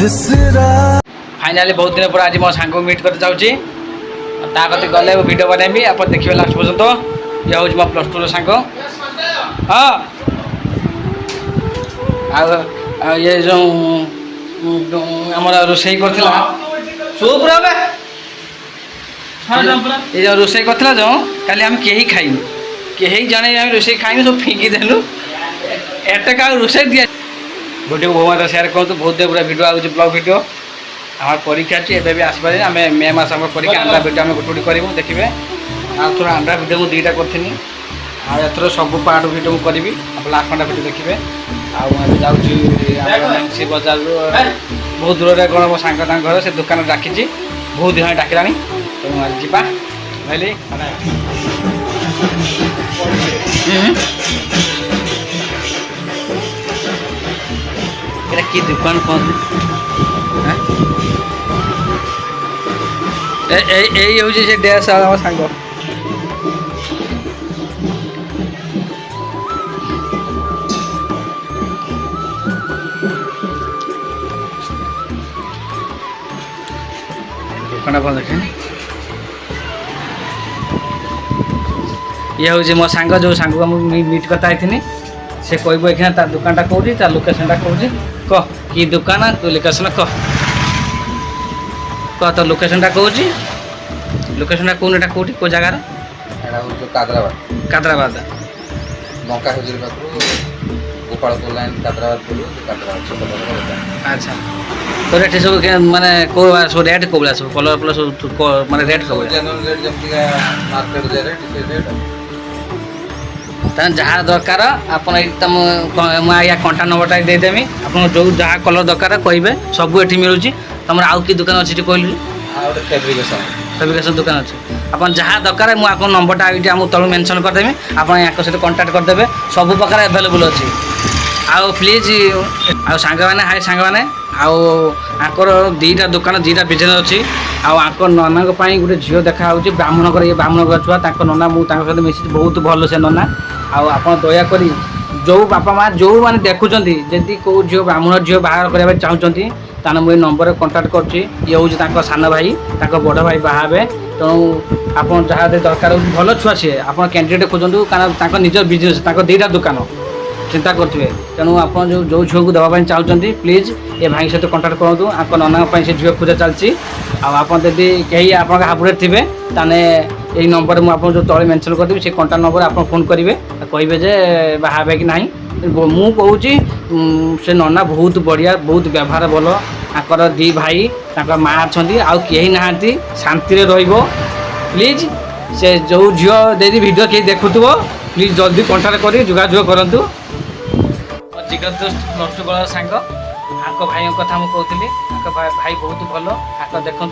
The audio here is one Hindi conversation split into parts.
फाइनाली बहुत दिन पर आज मो सांग मीट करते जाऊँगी कति गले वीडियो बनैबी आप देखिए लास्ट पर्यंत ये हूँ मो +2 सांग हाँ ये जो आम रोषे कर चुप ये जो रोषे कर जो काली आम कहीं खाइनु कहीं जन रोषे खाइनु सब फिंगी देलु एट का रोषे दिया वीडियो बहुत सेयार करूँ बहुत पूरा वीडियो आगे ब्लॉग वीडियो आम परीक्षा अच्छी एवं भी आसपारे आम मे मस परीक्षा आंध्रा वीडियो आम गोटे गोटे करूँ देखिए आउथर आंध्रा वीडियो मुझे 2टा करी आर सब पार्ट वीडियो करी आप लास्ट घंटा वीडियो देखिए आउसी बजार बहुत दूर कौन मो सांग घर से दुकान डाकी बहुत दिन डाकिला तेणु आज जा भाई कि दुकान कौन यही हूँ से डेस आम सांग दुकान कौन देखे ये हूँ मो सांग जो सांग को मीट करता थी से कहब ये तार दुकान कौटी तार लोकेशन कौटी कह कि दुकान तू लोकेशन कह तो लोकेशन कौन लोकेशन कौन एटा कौटी को जगार कादराबाद लंका हजूरी पाखु गोपालपुर लाइन कादराबाद अच्छा तो रेट सब माने को सब रेट को सब कलर प्लस माने रेट सब जनरल रेट जमती मार्केट रेट जहाँ दरकार आप मुझे कंटा नंबरटा देदेमी आप जो जहाँ कलर दरकार कहे सब ये मिलूँ तुम आउ कि दुकान अच्छी कहलु फेब्रिकेशन दुकान अच्छे आप जहाँ दरकार मुझे नंबरटा ये तलू मेंशन करदेवी आप सहित कंटाक्ट करदे सब प्रकार एभेलेबल अच्छी आउ प्लीज आउ सांग मैंने हाय सांग मैंने आकर 2टा दुकान 2टा बिजनेस अच्छी आक नना गोटे झील देखा ब्राह्मणकर ये ब्राह्मणकर छुआ नना मुझे मिसी बहुत भल से नना आप दयाकोरी जो बापा माँ जो मैंने देखुं जदि कौ झील ब्राह्मण झील बाहर करने चाहते ताने मुझे नंबर कंटाक्ट करुँची ये हूँ सान भाई बड़ भाई बाहे तेणु आप जहाँ दरकार भल छुआ सी आप कैंडिडेट खोजतु कारण निज बिजनेस 2टा दुकान चिंता करुवे तेणु आप जो झील को देवाई चाहते प्लीज ये भाई सहित कंटाक्ट करूँ आप नना से झील खोजा चलती आप कहीं आप हाबुड़े थे ताने यही नंबर मुझे जो तले मेंशन करदेवी से कंटाक्ट नंबर आप फोन करेंगे कहे जे बाहे कि ना मु कहूँ से नना बहुत बढ़िया बहुत व्यवहार भल आकर 2 भाई माँ अच्छा आउ कहीं ना शांति प्लीज से जो झील दे वीडियो कहीं देखुव प्लीज जल्दी कंटाक्ट कर जोगाजोग करूँ जिगर दोस्त +2 बेल सांग आक भाई कथा मुझे कहती भाई बहुत भल आक देखु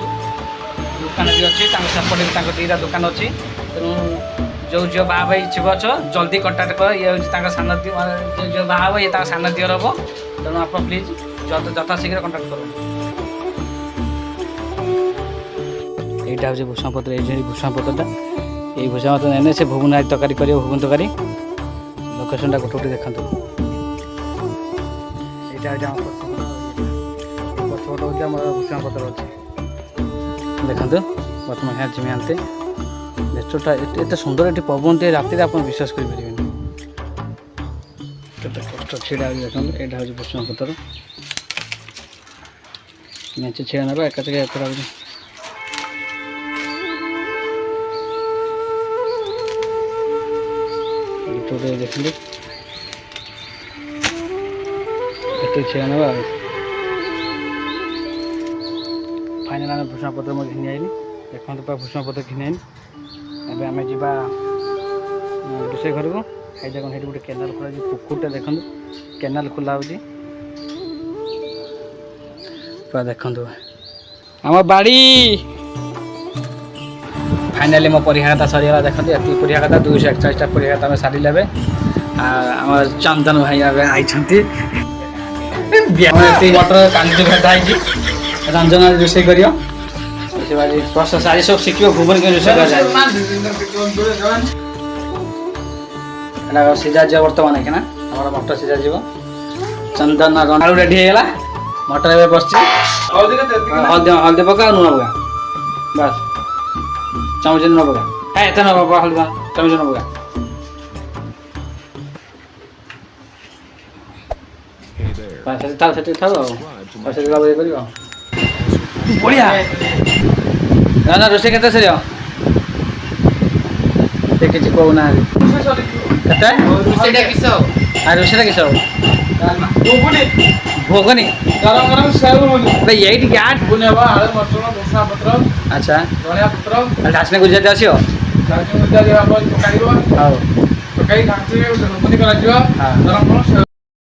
दुकान भी अच्छी सेपटे भी 2टा दुकान अच्छी तेणु जो झील बाहा भाई इच्छुक अच्छ जल्दी कंटाक्ट कर ये हूँ सान जो बाहा ये सान दियर हम तेणु आप प्लीज यथाशीघ्र कंटाक्ट कर यहाँ हूँ भूषण पत्र ये भूषण पत्रटा ये भूषण पत्र ने से भुवन तरकारी कर भुवन तरकारी लोकेशन गोटे गोटे देखा यहाँ पछपट हूँ भूषण पत्र अच्छे देखा बर्तमान यहाँ जिमी आनते नेचरटा एत सुंदर ये पवन दिए राति आप विश्वास करें कष्ट छिड़ा देखो यहाँ हूँ भूषण पत्र मेचे छिड़ा ना एका देखिए छिड़ा ना फाइनाल आम भूषण पत्र घिनी आईली देखते पूरा भूषण पत्र घिनी आईली एवं आम जा रोषे घर को खाई देखो ये गोटे केनाल खोला पुकुरटा देखो केनाल खोला हो पूरा देखु आम बाड़ी फाइनाली मो परीक्षा सरीगला देखते ये परीक्षा 241टा परीक्षा आम सारे आम चंदन भाई आई मटर काली भेटाई रंजना रोषे कर सारी सब शिख भुवन के रोषे कर सीधा जा बर्तमान है ना हमारा मटर सीधा जीव चंदन आलू रेडी है ମଟର ଏବେ ବସିଛି ହଳଦୀ ପକା ଆଉ ଲୁଣ ପକା ବାସ୍ ଚାମଚ ନ ପକା ଏତେ ନ ପକା ହଳଦୀ ଚାମଚ ନ ପକା ତାର ସେଠି ଥାଉ ଆଉ ସେଠି ଇଏ କରିବ ବଢ଼ିଆ ନା ନା ରୋଷେଇ କେତେ ସରିବ ସେ କିଛି କହୁନାହାନ୍ତି କେତେ ରୋଷେଇଟା କିସ ହବ ଭୋଗନି ଗରମ ଗରମ ସେଉ ଭାଇ ଏଇଠି ଗ୍ୟାଟ୍ ବୁନି ହବ ଆଳୁ ମଟର ଭୃଷଙ୍ଗା ପତ୍ର ଆଚ୍ଛା ଧଣିଆ ପତ୍ର ଡାସନେ ଗୁଜରାତି ଆସିବ ଡାଲଚିନି ଗୁଜା ପକାଇବ ହଉ ପକାଇ ଘାଣ୍ଟିବେ ବୁନି କରାଯିବ ହଁ। ଗରମ ଗରମ ସେଉ